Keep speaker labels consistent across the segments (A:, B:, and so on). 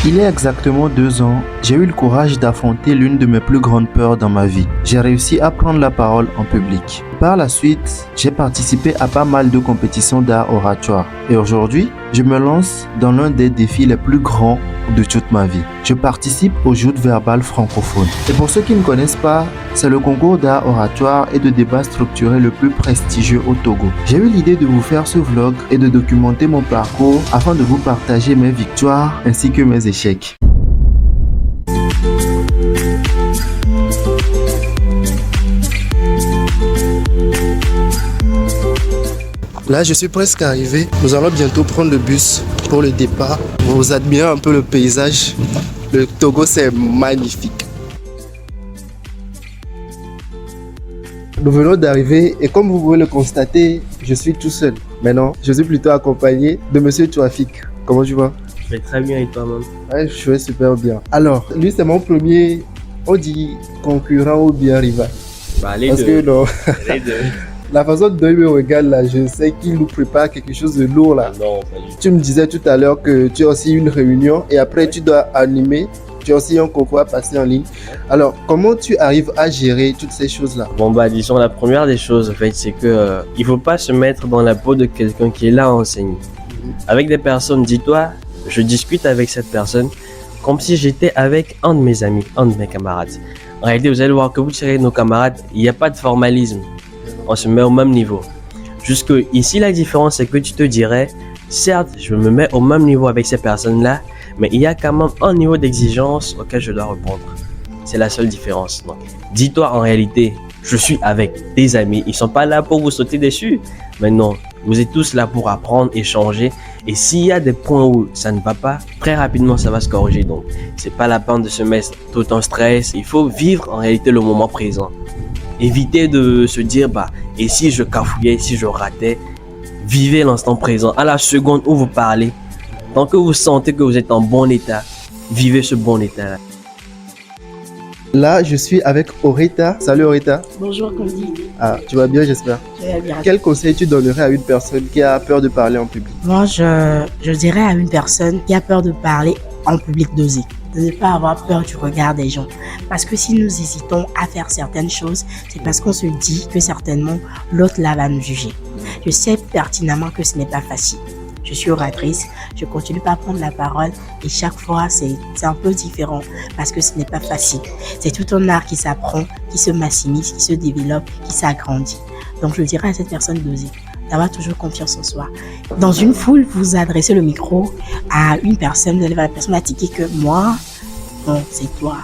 A: Il y a exactement 2 ans, j'ai eu le courage d'affronter l'une de mes plus grandes peurs dans ma vie. J'ai réussi à prendre la parole en public. Par la suite, j'ai participé à pas mal de compétitions d'art oratoire. Et aujourd'hui, je me lance dans l'un des défis les plus grands de toute ma vie. Je participe aux joutes verbales francophones. Et pour ceux qui ne connaissent pas, c'est le concours d'art oratoire et de débat structuré le plus prestigieux au Togo. J'ai eu l'idée de vous faire ce vlog et de documenter mon parcours afin de vous partager mes victoires ainsi que mes échecs. Là, je suis presque arrivé. Nous allons bientôt prendre le bus pour le départ. Vous admirez un peu le paysage. Le Togo, c'est magnifique. Nous venons d'arriver et comme vous pouvez le constater, je suis tout seul. Mais non, je suis plutôt accompagné de Monsieur Touafik. Comment tu vas?
B: Je vais très bien et toi-même?
A: Ouais, je vais super bien. Alors, lui, c'est mon premier, on dit concurrent ou bien rival.
B: Les
A: Parce
B: deux.
A: que non,
B: Les deux.
A: la façon dont il me regarde là, je sais qu'il nous prépare quelque chose de lourd là.
B: Non, pas du tout.
A: Tu me disais tout à l'heure que tu as aussi une réunion et après tu dois animer. Tu as aussi un concours à passer en ligne. Alors, comment tu arrives à gérer toutes ces choses-là?
B: Disons, la première des choses, en fait, c'est que il faut pas se mettre dans la peau de quelqu'un qui est là à enseigner. Avec des personnes, dis-toi, je discute avec cette personne comme si j'étais avec un de mes amis, un de mes camarades. En réalité, vous allez voir que vous tirez nos camarades, il n'y a pas de formalisme. On se met au même niveau. Jusque ici, la différence, c'est que tu te dirais, certes, je me mets au même niveau avec ces personnes-là, mais il y a quand même un niveau d'exigence auquel je dois répondre. C'est la seule différence. Donc, dis-toi en réalité, je suis avec des amis. Ils sont pas là pour vous sauter dessus. Mais non, vous êtes tous là pour apprendre, échanger. Et s'il y a des points où ça ne va pas, très rapidement, ça va se corriger. Donc, c'est pas la peine de se mettre tout en stress. Il faut vivre en réalité le moment présent. Évitez de se dire, et si je cafouillais, si je ratais, vivez l'instant présent. À la seconde où vous parlez, tant que vous sentez que vous êtes en bon état, vivez ce bon état-là.
A: Là, je suis avec Oreta. Salut Oreta.
C: Bonjour Condi.
A: Ah, tu vas bien, j'espère.
C: Je vais bien.
A: Quel conseil tu donnerais à une personne qui a peur de parler en public?
C: Moi, je dirais à une personne qui a peur de parler en public d'oser, de ne pas avoir peur du regard des gens. Parce que si nous hésitons à faire certaines choses, c'est parce qu'on se dit que certainement l'autre là va nous juger. Je sais pertinemment que ce n'est pas facile. Je suis oratrice, je continue par prendre la parole et chaque fois c'est un peu différent parce que ce n'est pas facile. C'est tout un art qui s'apprend, qui se maximise, qui se développe, qui s'agrandit. Donc je dirais à cette personne d'oser, d'avoir toujours confiance en soi. Dans une foule, vous adressez le micro à une personne, vous allez voir la personne indiquer que moi, non, c'est toi.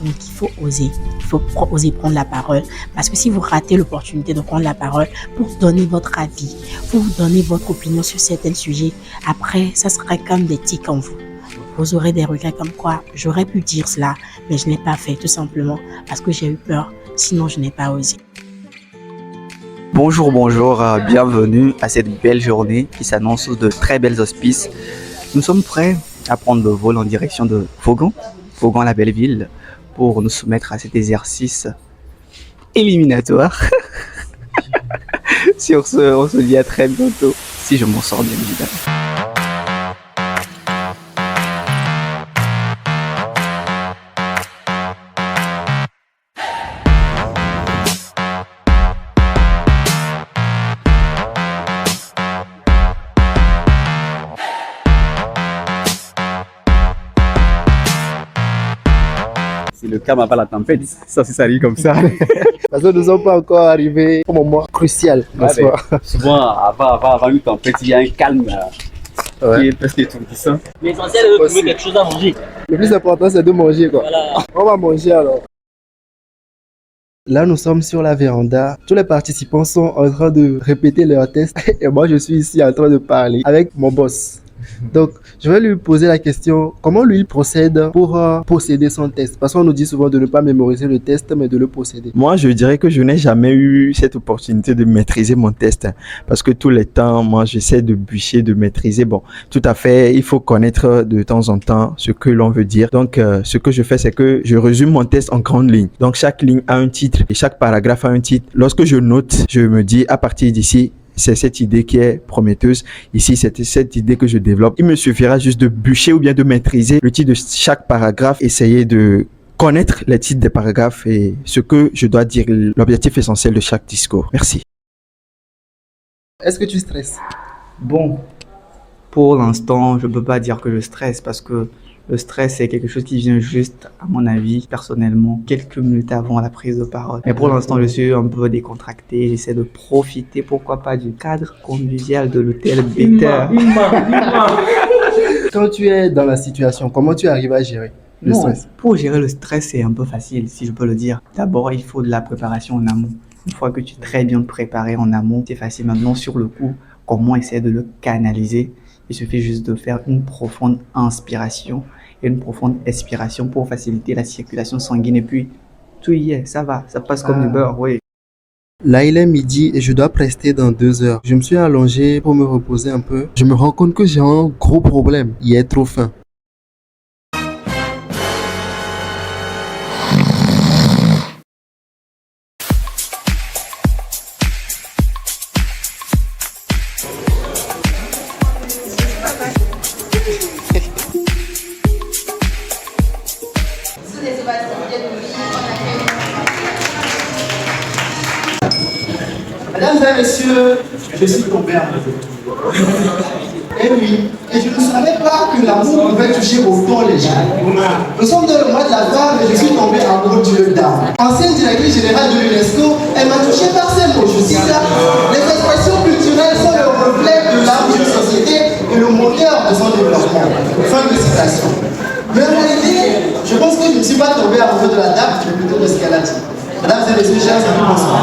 C: Donc il faut oser. Il faut oser prendre la parole. Parce que si vous ratez l'opportunité de prendre la parole pour donner votre avis, pour vous donner votre opinion sur certains sujets, après, ça sera comme des tics en vous. Vous aurez des regrets comme quoi j'aurais pu dire cela, mais je n'ai pas fait tout simplement parce que j'ai eu peur. Sinon, je n'ai pas osé.
D: Bonjour, bienvenue à cette belle journée qui s'annonce de très belles auspices. Nous sommes prêts à prendre le vol en direction de Fogon, la belle ville, pour nous soumettre à cet exercice éliminatoire. Sur ce, on se dit à très bientôt, si je m'en sors bien évidemment.
E: C'est le calme avant la tempête, ça arrive comme ça.
A: Parce que nous ne sommes pas encore arrivés au moment crucial, n'est-ce pas?
E: Souvent, avant une tempête, il y a un calme qui est presque étourdissant.
B: L'essentiel est de trouver quelque chose à manger.
A: Le plus important, c'est de manger, quoi.
B: Voilà.
A: On va manger alors. Là, nous sommes sur la véranda. Tous les participants sont en train de répéter leurs tests et moi, je suis ici en train de parler avec mon boss. Donc, je vais lui poser la question, comment lui il procède pour posséder son test? Parce qu'on nous dit souvent de ne pas mémoriser le test, mais de le posséder.
F: Moi, je dirais que je n'ai jamais eu cette opportunité de maîtriser mon test. Parce que tous les temps, moi, j'essaie de bûcher, de maîtriser. Bon, tout à fait, il faut connaître de temps en temps ce que l'on veut dire. Donc, ce que je fais, c'est que je résume mon test en grandes lignes. Donc, chaque ligne a un titre et chaque paragraphe a un titre. Lorsque je note, je me dis, à partir d'ici, c'est cette idée qui est prometteuse. Ici, c'est cette idée que je développe. Il me suffira juste de bûcher ou bien de maîtriser le titre de chaque paragraphe, essayer de connaître les titres des paragraphes et ce que je dois dire, l'objectif essentiel de chaque discours. Merci.
A: Est-ce que tu stresses?
D: Bon, pour l'instant, je ne peux pas dire que je stresse parce que le stress, c'est quelque chose qui vient juste, à mon avis, personnellement, quelques minutes avant la prise de parole. Mais pour l'instant, je suis un peu décontracté. J'essaie de profiter, pourquoi pas, du cadre convivial de l'hôtel Better.
A: Quand tu es dans la situation, comment tu arrives à gérer le stress?
D: Pour gérer le stress, c'est un peu facile, si je peux le dire. D'abord, il faut de la préparation en amont. Une fois que tu es très bien préparé en amont, c'est facile. Maintenant, sur le coup, comment essayer de le canaliser? Il suffit juste de faire une profonde inspiration et une profonde expiration pour faciliter la circulation sanguine. Et puis, tout y est, ça va, ça passe comme du beurre, oui.
A: Là, il est midi et je dois prester dans 2 heures. Je me suis allongé pour me reposer un peu. Je me rends compte que j'ai un gros problème. Il est trop faim.
G: Mesdames et messieurs, je suis tombé amoureux. Et oui, et je ne savais pas que l'amour pouvait toucher autant les gens. Nous sommes dans le mois de la femme et je suis tombé amoureux d'une dame. Ancienne directrice générale de l'UNESCO, elle m'a touché par ses mots. Je cite là, les expressions culturelles sont le reflet de l'âme d'une société et le moteur de son développement. Fin de citation. Mais en réalité, je pense que je ne suis pas tombé amoureux de la dame, mais plutôt de ce qu'elle a dit. Mesdames et messieurs, chers amis, bonsoir.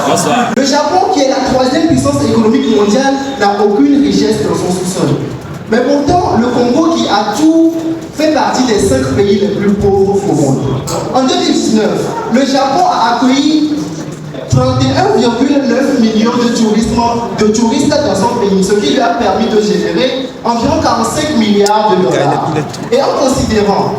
G: Bonsoir. Le Japon, qui est la 3e puissance économique mondiale, n'a aucune richesse dans son sous-sol. Mais pourtant, le Congo, qui a tout, fait partie des 5 pays les plus pauvres au monde. En 2019, le Japon a accueilli 31,9 millions de touristes dans son pays, ce qui lui a permis de générer environ 45 milliards de dollars. Et en considérant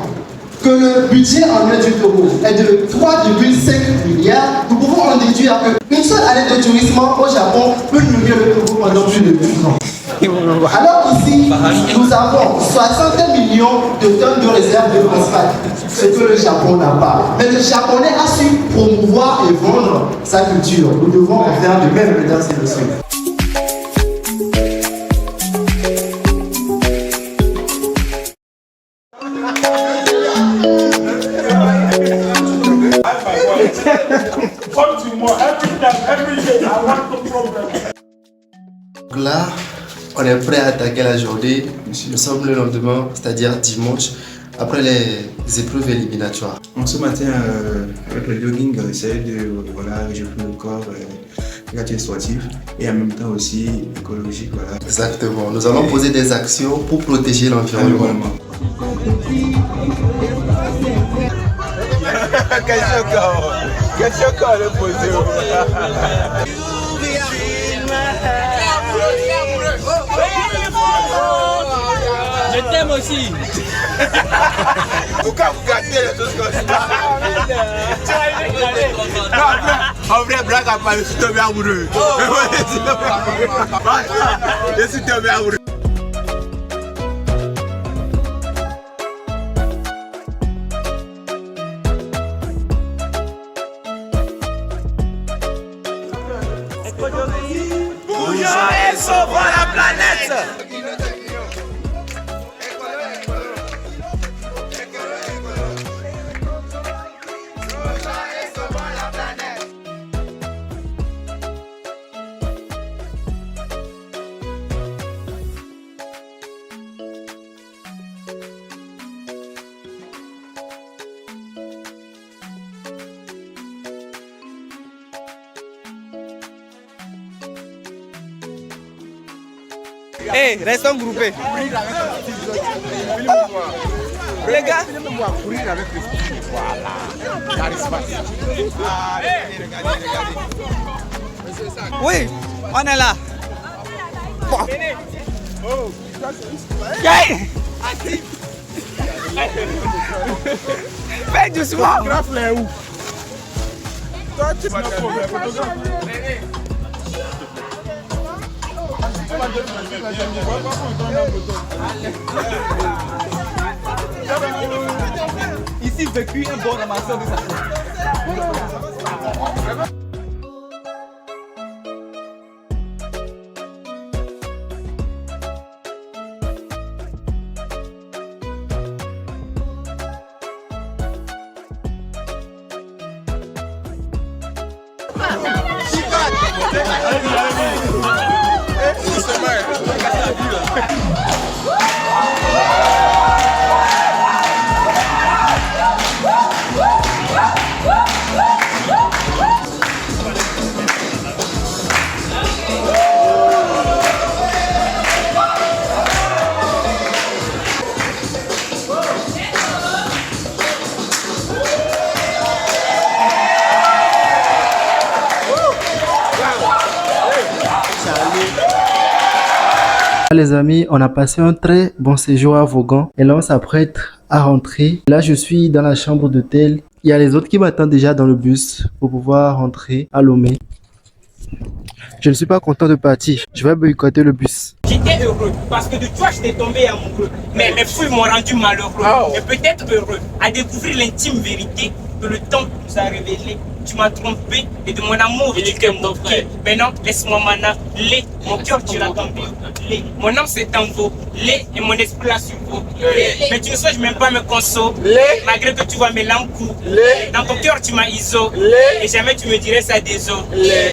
G: que le budget annuel du Togo est de 3,5 milliards, nous pouvons en déduire qu'une seule année de tourisme au Japon peut nourrir le Togo pendant plus de 12 ans. Alors ici, nous avons 60 millions de tonnes de réserves de phosphate, ce que le Japon n'a pas. Mais le Japonais a su promouvoir et vendre sa culture. Nous devons en faire de même, mesdames et messieurs.
A: Là, on est prêt à attaquer la journée. Nous sommes le lendemain, c'est-à-dire dimanche, après les épreuves éliminatoires.
H: Ce matin, avec le jogging, j'essaie de réchauffer le corps, quartier sportif et en même temps aussi écologique. Voilà.
A: Exactement. Nous allons poser des actions pour protéger l'environnement.
I: Je t'aime aussi.
J: Pourquoi vous gâtez les choses comme ça? En vrai, blague à part, je suis tombé amoureux. Je suis tombé amoureux.
I: Bougeons et sauvons la planète.
J: Hey, restons groupés. Les gars, voilà. Charismatique. Oui, on est là. Hey! Fais doucement. Toi, tu m'as
I: Ici, vécu un bon ramasseur de sa
A: Les amis, on a passé un très bon séjour à Vaughan et là on s'apprête à rentrer. Là je suis dans la chambre d'hôtel. Il y a les autres qui m'attendent déjà dans le bus pour pouvoir rentrer à Lomé. Je ne suis pas content de partir. Je vais boycotter le bus.
K: J'étais heureux parce que de toi j'étais tombé amoureux. Mais les fouilles m'ont rendu malheureux. Et peut-être heureux à découvrir l'intime vérité que le temps nous a révélé. Tu m'as trompé et de mon amour tu t'es moqué. Maintenant laisse-moi m'enabler. Mon cœur tu l'as tombé. Mon âme s'est envolée et mon esprit l'a survolé. Mais tu ne souhaites même pas me consoler. Malgré que tu vois mes larmes couler. Dans ton cœur tu m'as isolé. Et jamais tu me dirais ça désolé.